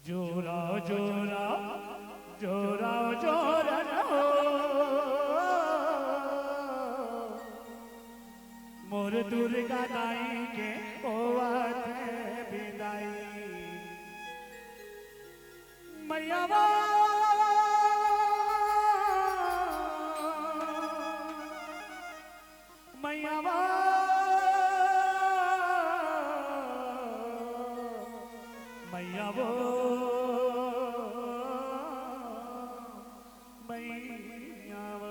जोरा जोरा जोरा जोरन हो मोर दुर्गा दाई के ओवत बिदाई मैया मैया मैया वो मैया वो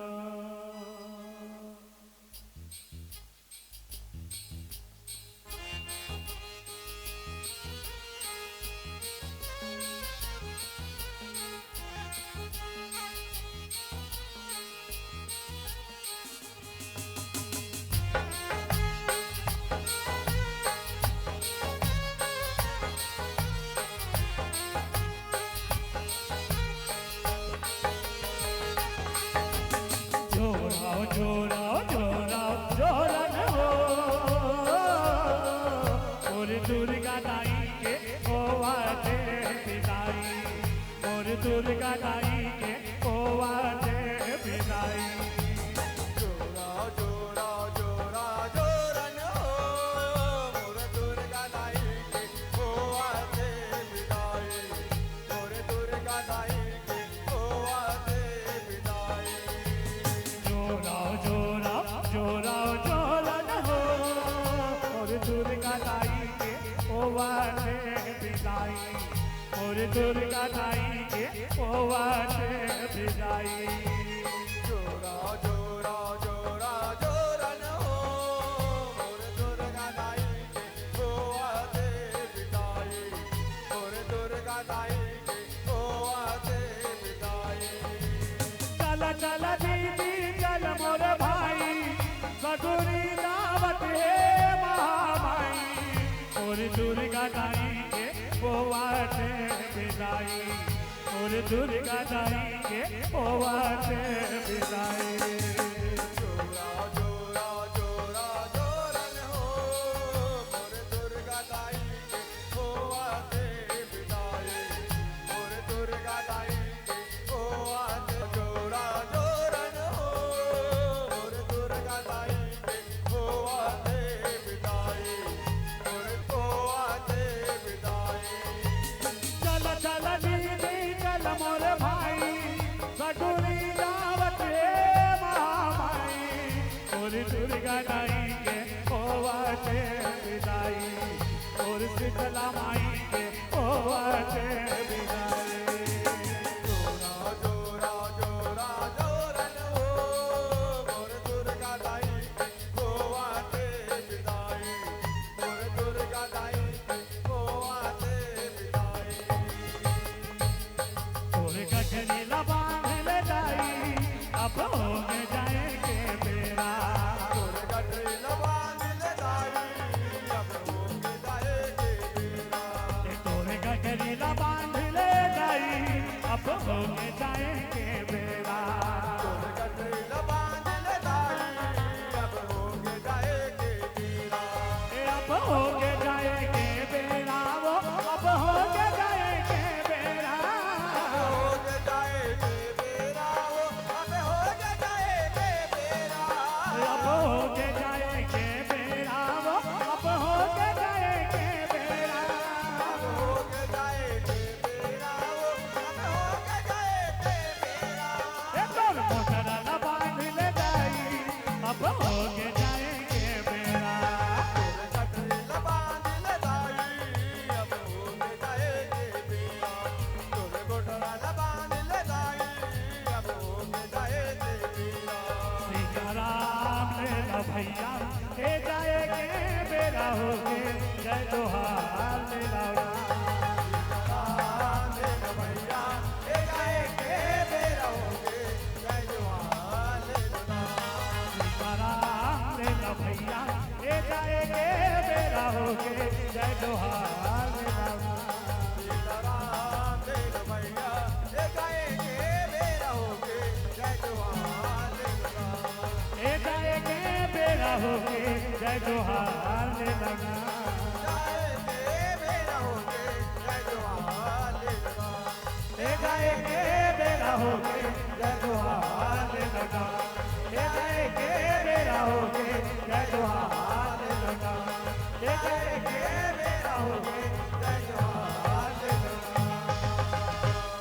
जोरा जोरा जोरन हो और दुर्गा दाई के ओवाते बिदाई और दुर्गा दाई के ओवाते बिदाई जोरा जोरा जोरा जोरन हो मोर दुर्गा दाई के ओवाते बिदाई मोर दुर्गा दाई के ओवाते बिदाई जोरा जोरा जोरा जोरन हो और दुर्गा दाई के ओवाते बिदाई और दुर्गा दाई के ओवाते बिदाई जोरा जोरा जोरा जोरन हो मोर दुर्गा दाई के ओवाते बिदाई मोर दुर्गा दाई के ओवाते बिदाई चल चल दीदी चल मोर भाई सगुरी दावत है महामाई और दुर्गा दाई के ओवाते बिदाई और दुर्गा दाई के ओवाते बिदाई जोरा जोरा जोरा जोरन हो मोर दुर्गा दाई के ओवाते बिदाई मोर दुर्गा दाई के ओवाते जोरा जोरन हो मोर दुर्गा दाई के ओवाते बिदाई मोर ओवाते बिदाई चल चल दीदी चल मोर भाई सगुरी दावत है महामाई और दुर्गा दाई के ओवाते बिदाई और शीतला माई के ओवाते बिदाई जोरा जोरा जोरा जोरन हो मोर दुर्गा दाई के ओवाते बिदाई मोर दुर्गा दाई के ओवाते बिदाई और गठरी लबान ले जाई अब हो जाएंगे बेरा तोर गठरी लबान ले दाई अब होके जाएगे बेरा तोरे गठरी लबान ले जाई अब हो जाएंगे बेरा तोर गठरी लबान ले दाई अब होके जाएगे बेरा अब हो जाएंगे बेरा वो अब हो जाएंगे बेरा होके जाएगे बेरा वो अब होके जाएगे बेरा अब हो जाएंगे बेरा वो अब हो जाएंगे बेरा होके जाएगे बेरा वो अब होके जाएगे बेरा तोर मोटरा लबान ले जाई अब हो जाएंगे बेरा तोर गठरी लबान ले दाई अब होके जाएगे बेरा तोर गोठरा लबान ले दाई अब होके जाएगे बेरा सीताराम ले ला भैया ले जाएंगे बेरा होके जय जोहार ले लाओ राम ले लो भैया ले जाएगे बेरा होके जय जवान ले लो ना सीताराम ले ला भैया ले जाएंगे बेरा होके जय जोहार ले लाओ सीताराम ले लो भैया ले जाएगे बेरा होके जय जवान ले लो ना ले जाएंगे बेरा होके जय जोहार ले लाओ जाएगे बेरा होके जय जवान ले लो हो